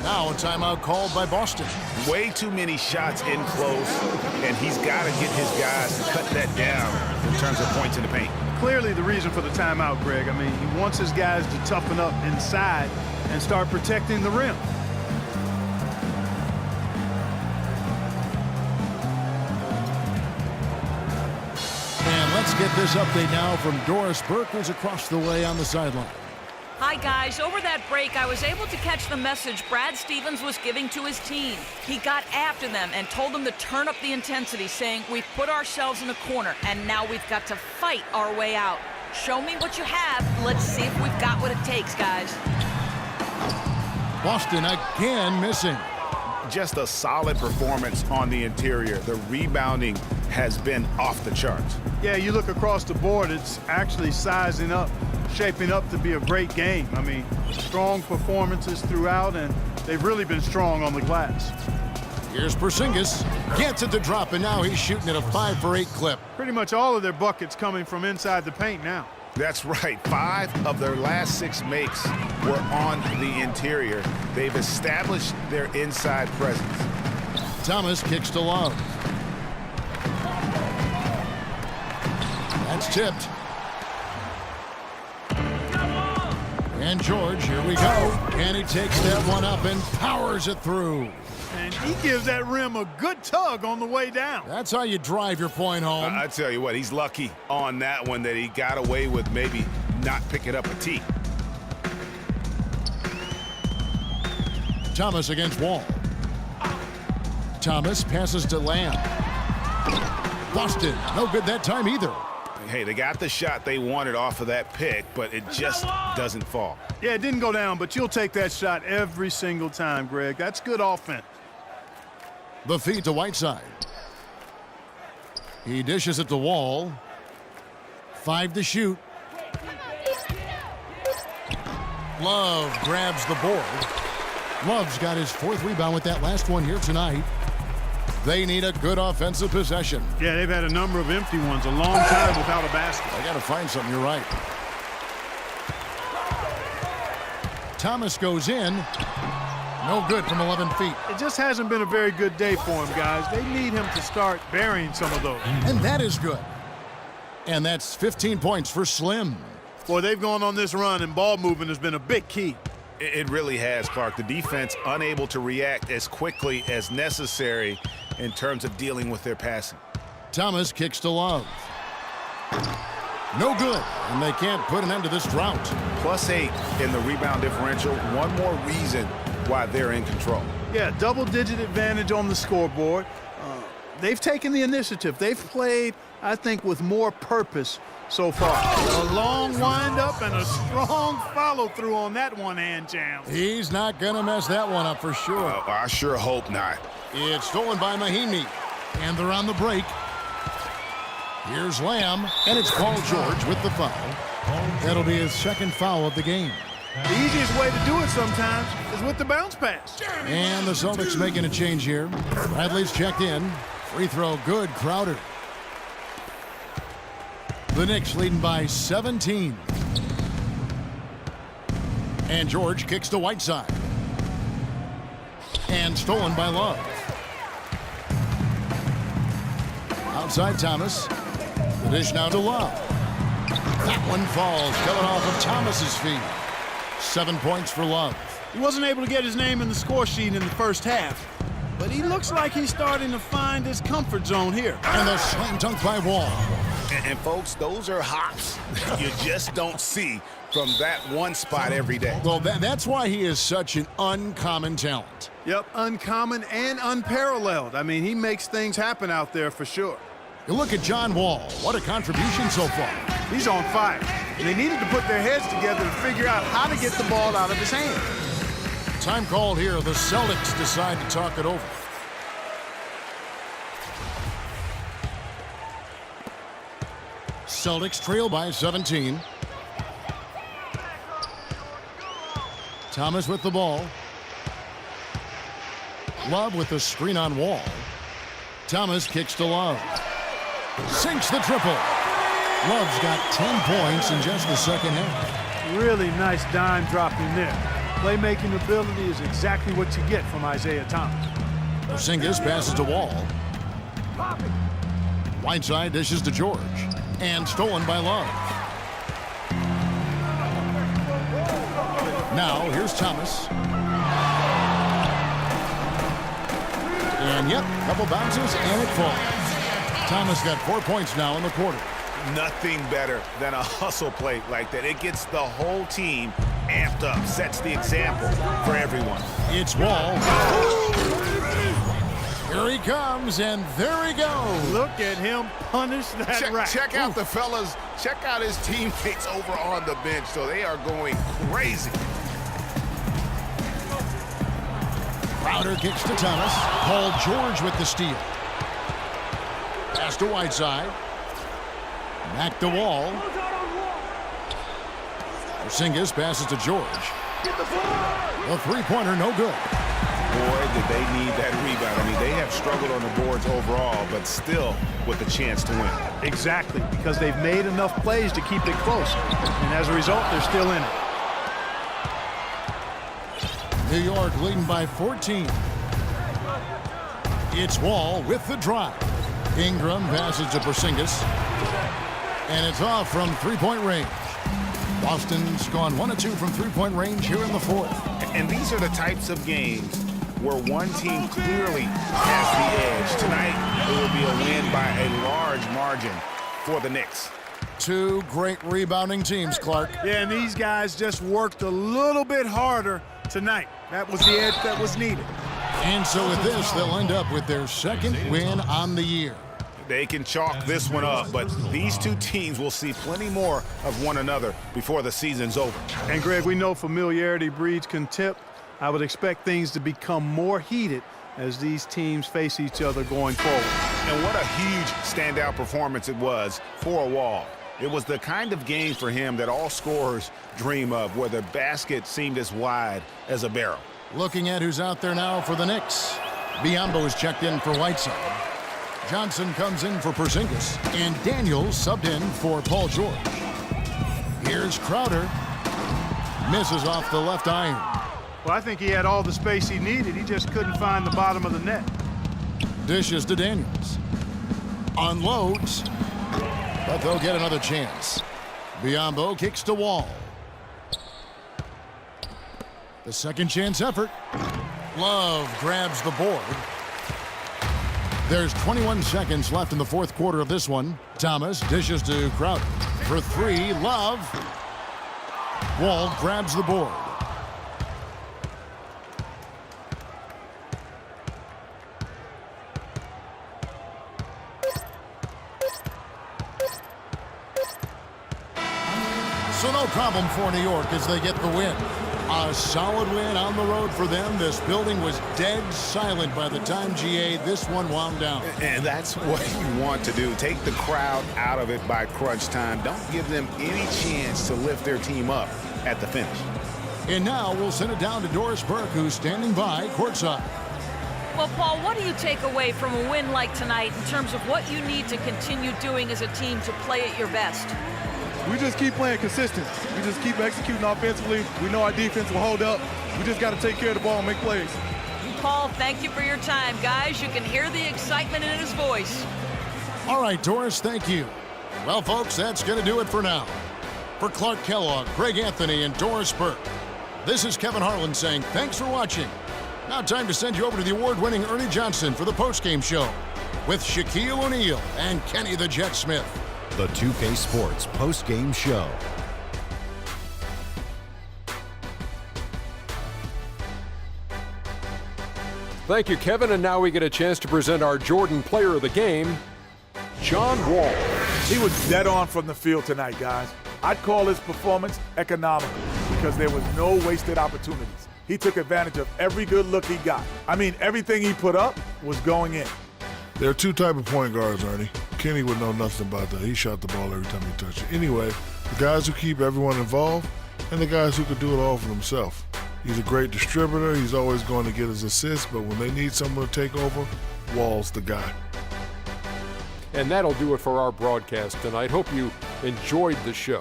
Now a timeout called by Boston. Way too many shots in close, and he's got to get his guys to cut that down in terms of points in the paint. Clearly the reason for the timeout, Greg. I mean, he wants his guys to toughen up inside and start protecting the rim. And let's get this update now from Doris Burke, who's across the way on the sideline. Hi, guys. Over that break, I was able to catch the message Brad Stevens was giving to his team. He got after them and told them to turn up the intensity, saying, we've put ourselves in a corner, and now we've got to fight our way out. Show me what you have. Let's see if we've got what it takes, guys. Boston again missing. Just a solid performance on the interior. The rebounding has been off the charts. Yeah, you look across the board, it's actually sizing up, shaping up to be a great game. I mean, strong performances throughout, and they've really been strong on the glass. Here's Porzingis. Gets it to drop, and now he's shooting at a 5-for-8 clip. Pretty much all of their buckets coming from inside the paint now. That's right. 5 of their last 6 makes were on the interior. They've established their inside presence. Thomas kicks to Love. That's tipped. And George, here we go. And he takes that one up and powers it through. And he gives that rim a good tug on the way down. That's how you drive your point home. I tell you what, he's lucky on that one that he got away with maybe not picking up a tee. Thomas against Wall. Thomas passes to Lamb. Boston, no good that time either. Hey, they got the shot they wanted off of that pick, but it just doesn't fall. Yeah, it didn't go down, but you'll take that shot every single time, Greg. That's good offense. The feed to Whiteside. He dishes it to Wall. 5 to shoot. Love grabs the board. Love's got his 4th rebound with that last one here tonight. They need a good offensive possession. Yeah, they've had a number of empty ones, a long time without a basket. I got to find something, you're right. Thomas goes in. No good from 11 feet. It just hasn't been a very good day for him, guys. They need him to start burying some of those. And that is good. And that's 15 points for Slim. Boy, they've gone on this run, and ball movement has been a big key. It really has, Clark. The defense unable to react as quickly as necessary in terms of dealing with their passing. Thomas kicks to Love. No good, and they can't put an end to this drought. +8 in the rebound differential. One more reason why they're in control. Yeah, double-digit advantage on the scoreboard. They've taken the initiative. They've played, I think, with more purpose so far. A long wind-up and a strong follow-through on that one-hand jam. He's not going to mess that one up for sure. I sure hope not. It's stolen by Mahinmi, and they're on the break. Here's Lamb, and it's Paul George with the foul. That'll be his 2nd foul of the game. The easiest way to do it sometimes is with the bounce pass. And the Celtics making a change here. Bradley's checked in. Free throw good, Crowder. The Knicks leading by 17. And George kicks to Whiteside. And stolen by Love. Outside Thomas. The dish now to Love. That one falls, coming off of Thomas's feet. 7 points for Love. He wasn't able to get his name in the score sheet in the first half, but he looks like he's starting to find his comfort zone here. And the slam dunk by Wall. And folks, those are hops you just don't see from that one spot every day. Well, that's why he is such an uncommon talent. Yep, uncommon and unparalleled. I mean, he makes things happen out there for sure. You look at John Wall. What a contribution so far. He's on fire. And they needed to put their heads together to figure out how to get the ball out of his hand. Time called here. The Celtics decide to talk it over. Celtics trail by 17. Thomas with the ball. Love with the screen on Wall. Thomas kicks to Love. Sinks the triple. Love's got 10 points in just the second half. Really nice dime dropping there. Playmaking ability is exactly what you get from Isaiah Thomas. Porzingis passes to Wall. Whiteside dishes to George. And stolen by Love. Now, here's Thomas. And, yep, couple bounces, and it falls. Thomas got 4 points now in the quarter. Nothing better than a hustle play like that. It gets the whole team amped up, sets the example for everyone. It's Wall. Here he comes, and there he goes. Look at him punish that rack. Check out the fellas. Check out his teammates over on the bench. So they are going crazy. Crowder kicks to Thomas. Paul George with the steal. Pass to Whiteside. Back to Wall. Porzingis passes to George. The three-pointer, no good. Boy, did they need that rebound. I mean, they have struggled on the boards overall, but still with a chance to win. Exactly, because they've made enough plays to keep it close. And as a result, they're still in it. New York leading by 14. It's Wall with the drive. Ingram passes to Porzingis. And it's off from three-point range. Boston's gone 1 of 2 from three-point range here in the fourth. And these are the types of games where one team clearly has the edge. Tonight, it will be a win by a large margin for the Knicks. Two great rebounding teams, Clark. Yeah, and these guys just worked a little bit harder tonight. That was the edge that was needed. And so with this, they'll end up with their second win on the year. They can chalk this one up, but these two teams will see plenty more of one another before the season's over. And, Greg, we know familiarity breeds contempt. I would expect things to become more heated as these teams face each other going forward. And what a huge standout performance it was for Wall. It was the kind of game for him that all scorers dream of, where the basket seemed as wide as a barrel. Looking at who's out there now for the Knicks. Biyombo is checked in for Whiteside. Johnson comes in for Porzingis. And Daniels subbed in for Paul George. Here's Crowder. Misses off the left iron. Well, I think he had all the space he needed. He just couldn't find the bottom of the net. Dishes to Daniels. Unloads. But they'll get another chance. Biyombo kicks to Wall. The second chance effort. Love grabs the board. There's 21 seconds left in the fourth quarter of this one. Thomas dishes to Crowder. For three, Love. Wall grabs the board. So no problem for New York as they get the win. A solid win on the road for them. This building was dead silent by the time, GA, this one wound down. And that's what you want to do. Take the crowd out of it by crunch time. Don't give them any chance to lift their team up at the finish. And now we'll send it down to Doris Burke, who's standing by courtside. Well, Paul, what do you take away from a win like tonight in terms of what you need to continue doing as a team to play at your best? We just keep playing consistent. We just keep executing offensively. We know our defense will hold up. We just got to take care of the ball and make plays. Paul, thank you for your time. Guys, you can hear the excitement in his voice. All right, Doris, thank you. Well, folks, that's going to do it for now. For Clark Kellogg, Greg Anthony, and Doris Burke, this is Kevin Harlan saying thanks for watching. Now time to send you over to the award-winning Ernie Johnson for the postgame show with Shaquille O'Neal and Kenny the Jet Smith. The 2K Sports post-game show. Thank you, Kevin. And now we get a chance to present our Jordan Player of the Game, John Wall. He was dead on from the field tonight, guys. I'd call his performance economical because there was no wasted opportunities. He took advantage of every good look he got. I mean, everything he put up was going in. There are two type of point guards, Ernie. Kenny would know nothing about that. He shot the ball every time he touched it. Anyway, the guys who keep everyone involved and the guys who could do it all for themselves. He's a great distributor. He's always going to get his assists, but when they need someone to take over, Wall's the guy. And that'll do it for our broadcast tonight. Hope you enjoyed the show.